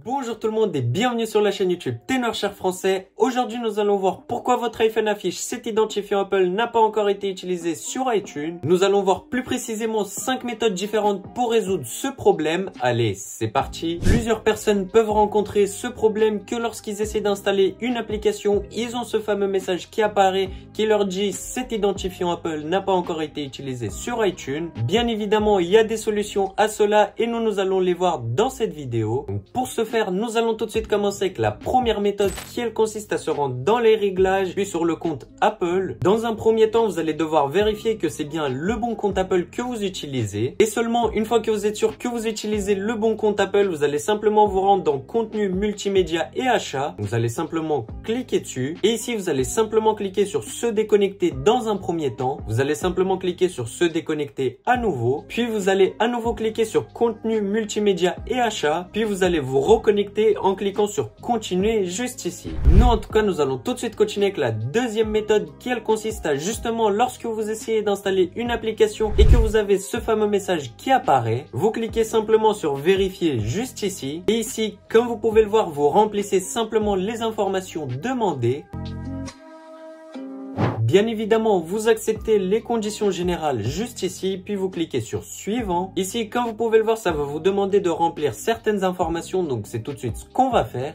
Bonjour tout le monde et bienvenue sur la chaîne YouTube Tenorshare Français. Aujourd'hui nous allons voir pourquoi votre iPhone affiche cet identifiant Apple n'a pas encore été utilisé sur iTunes. Nous allons voir plus précisément 5 méthodes différentes pour résoudre ce problème. Allez, c'est parti. Plusieurs personnes peuvent rencontrer ce problème que lorsqu'ils essaient d'installer une application, ils ont ce fameux message qui apparaît qui leur dit cet identifiant Apple n'a pas encore été utilisé sur iTunes. Bien évidemment, il y a des solutions à cela et nous allons les voir dans cette vidéo. Donc, pour ce faire, nous allons tout de suite commencer avec la première méthode qui elle consiste à se rendre dans les réglages puis sur le compte Apple. Dans un premier temps, vous allez devoir vérifier que c'est bien le bon compte Apple que vous utilisez et seulement une fois que vous êtes sûr que vous utilisez le bon compte Apple, vous allez simplement vous rendre dans contenu multimédia et achats. Vous allez simplement cliquer dessus et ici vous allez simplement cliquer sur se déconnecter dans un premier temps. Vous allez simplement cliquer sur se déconnecter à nouveau puis vous allez à nouveau cliquer sur contenu multimédia et achats puis vous allez vous reconnecter en cliquant sur continuer juste ici. Nous en tout cas nous allons tout de suite continuer avec la deuxième méthode qui elle consiste à justement lorsque vous essayez d'installer une application et que vous avez ce fameux message qui apparaît, vous cliquez simplement sur vérifier juste ici et ici comme vous pouvez le voir vous remplissez simplement les informations demandées. Bien évidemment, vous acceptez les conditions générales juste ici, puis vous cliquez sur suivant. Ici, comme vous pouvez le voir, ça va vous demander de remplir certaines informations, donc c'est tout de suite ce qu'on va faire.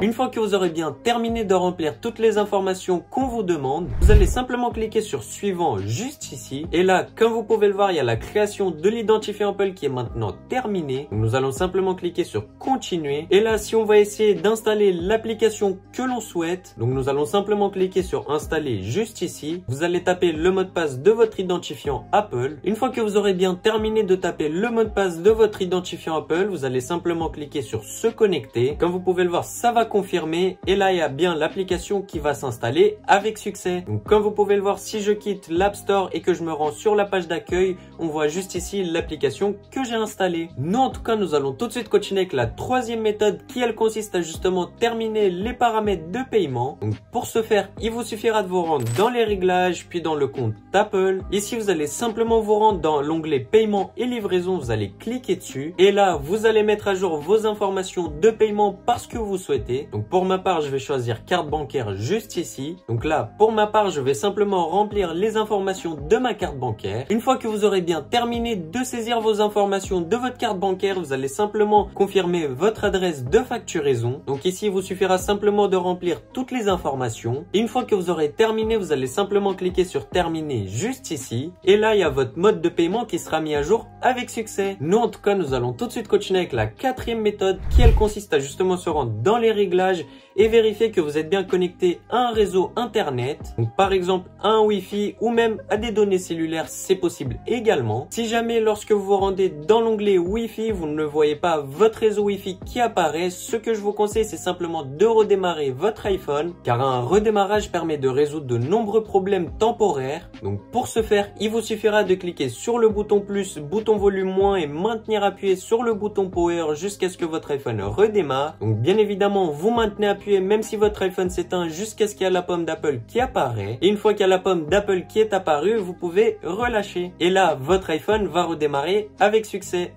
Une fois que vous aurez bien terminé de remplir toutes les informations qu'on vous demande, vous allez simplement cliquer sur suivant juste ici. Et là, comme vous pouvez le voir, il y a la création de l'identifiant Apple qui est maintenant terminée. Donc, nous allons simplement cliquer sur continuer. Et là, si on va essayer d'installer l'application que l'on souhaite, donc nous allons simplement cliquer sur installer juste ici. Vous allez taper le mot de passe de votre identifiant Apple. Une fois que vous aurez bien terminé de taper le mot de passe de votre identifiant Apple, vous allez simplement cliquer sur se connecter. Comme vous pouvez le voir, ça va confirmer et là il y a bien l'application qui va s'installer avec succès. Donc comme vous pouvez le voir, si je quitte l'App Store et que je me rends sur la page d'accueil, on voit juste ici l'application que j'ai installée. Nous en tout cas nous allons tout de suite continuer avec la troisième méthode qui elle consiste à justement terminer les paramètres de paiement. Donc pour ce faire, il vous suffira de vous rendre dans les réglages puis dans le compte d'Apple. Ici vous allez simplement vous rendre dans l'onglet paiement et livraison, vous allez cliquer dessus et là vous allez mettre à jour vos informations de paiement parce que vous souhaitez. Donc pour ma part, je vais choisir carte bancaire juste ici. Donc là, pour ma part, je vais simplement remplir les informations de ma carte bancaire. Une fois que vous aurez bien terminé de saisir vos informations de votre carte bancaire, vous allez simplement confirmer votre adresse de facturaison. Donc ici, il vous suffira simplement de remplir toutes les informations. Et une fois que vous aurez terminé, vous allez simplement cliquer sur terminer juste ici. Et là, il y a votre mode de paiement qui sera mis à jour avec succès. Nous, en tout cas, nous allons tout de suite continuer avec la quatrième méthode qui elle consiste à justement se rendre dans les réglages et vérifier que vous êtes bien connecté à un réseau internet, donc par exemple à un Wi-Fi ou même à des données cellulaires, c'est possible également. Si jamais lorsque vous vous rendez dans l'onglet Wi-Fi, vous ne voyez pas votre réseau Wi-Fi qui apparaît, ce que je vous conseille c'est simplement de redémarrer votre iPhone car un redémarrage permet de résoudre de nombreux problèmes temporaires. Donc pour ce faire, il vous suffira de cliquer sur le bouton plus, bouton volume moins et maintenir appuyé sur le bouton power jusqu'à ce que votre iPhone redémarre. Donc bien évidemment, vous maintenez appuyé même si votre iPhone s'éteint jusqu'à ce qu'il y ait la pomme d'Apple qui apparaît. Et une fois qu'il y a la pomme d'Apple qui est apparue, vous pouvez relâcher. Et là, votre iPhone va redémarrer avec succès.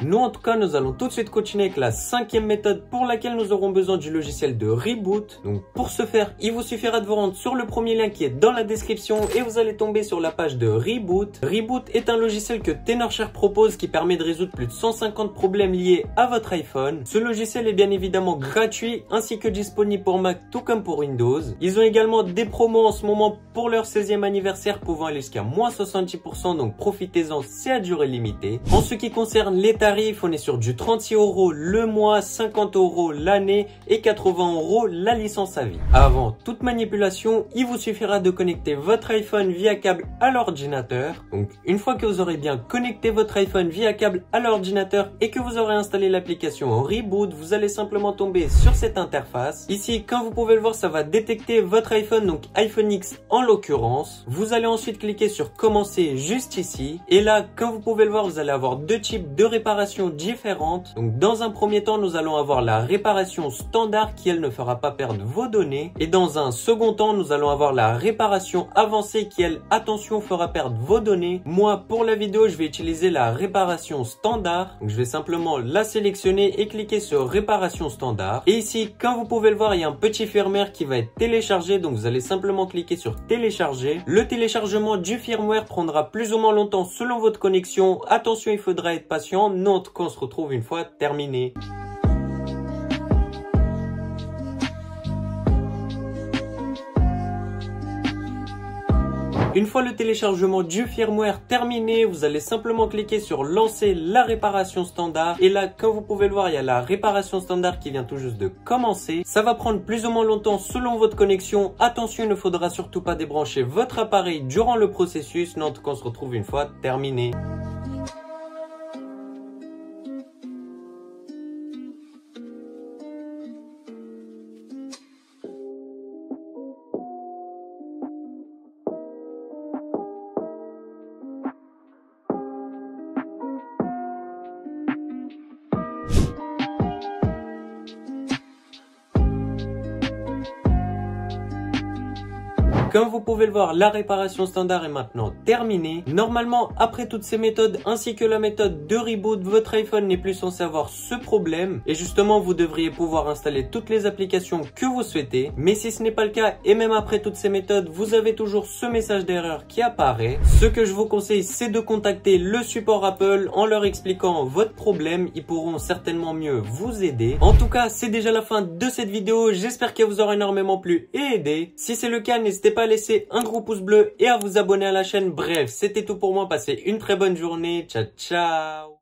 Nous en tout cas nous allons tout de suite continuer avec la cinquième méthode pour laquelle nous aurons besoin du logiciel de Reboot. Donc pour ce faire, il vous suffira de vous rendre sur le premier lien qui est dans la description et vous allez tomber sur la page de Reboot. Reboot est un logiciel que Tenorshare propose qui permet de résoudre plus de 150 problèmes liés à votre iPhone. Ce logiciel est bien évidemment gratuit ainsi que disponible pour Mac tout comme pour Windows. Ils ont également des promos en ce moment pour leur 16e anniversaire pouvant aller jusqu'à moins 70%, donc profitez-en, c'est à durée limitée. En ce qui concerne les tarifs, on est sur du 36 € le mois, 50 € l'année et 80 € la licence à vie. Avant toute manipulation, il vous suffira de connecter votre iPhone via câble à l'ordinateur. Donc une fois que vous aurez bien connecté votre iPhone via câble à l'ordinateur et que vous aurez installé l'application Reboot, vous allez simplement tomber sur cette interface. Ici, comme vous pouvez le voir, ça va détecter votre iPhone, donc iPhone X en l'occurrence. Vous allez ensuite cliquer sur commencer juste ici. Et là, comme vous pouvez le voir, vous allez avoir deux types de réparation réparations différentes. Donc dans un premier temps, nous allons avoir la réparation standard qui elle ne fera pas perdre vos données. Et dans un second temps, nous allons avoir la réparation avancée qui elle, attention, fera perdre vos données. Moi, pour la vidéo, je vais utiliser la réparation standard. Donc je vais simplement la sélectionner et cliquer sur réparation standard. Et ici, comme vous pouvez le voir, il y a un petit firmware qui va être téléchargé. Donc vous allez simplement cliquer sur télécharger. Le téléchargement du firmware prendra plus ou moins longtemps selon votre connexion. Attention, il faudra être patient. Note qu'on se retrouve une fois terminé. Une fois le téléchargement du firmware terminé, vous allez simplement cliquer sur lancer la réparation standard. Et là, comme vous pouvez le voir, il y a la réparation standard qui vient tout juste de commencer. Ça va prendre plus ou moins longtemps selon votre connexion. Attention, il ne faudra surtout pas débrancher votre appareil durant le processus. Note qu'on se retrouve une fois terminé. Comme vous pouvez le voir, la réparation standard est maintenant terminée. Normalement, après toutes ces méthodes ainsi que la méthode de reboot, votre iPhone n'est plus censé avoir ce problème. Et justement, vous devriez pouvoir installer toutes les applications que vous souhaitez. Mais si ce n'est pas le cas, et même après toutes ces méthodes, vous avez toujours ce message d'erreur qui apparaît. Ce que je vous conseille, c'est de contacter le support Apple en leur expliquant votre problème. Ils pourront certainement mieux vous aider. En tout cas, c'est déjà la fin de cette vidéo. J'espère qu'elle vous aura énormément plu et aidé. Si c'est le cas, n'hésitez pas à laisser un gros pouce bleu et à vous abonner à la chaîne. Bref, c'était tout pour moi. Passez une très bonne journée. Ciao, ciao.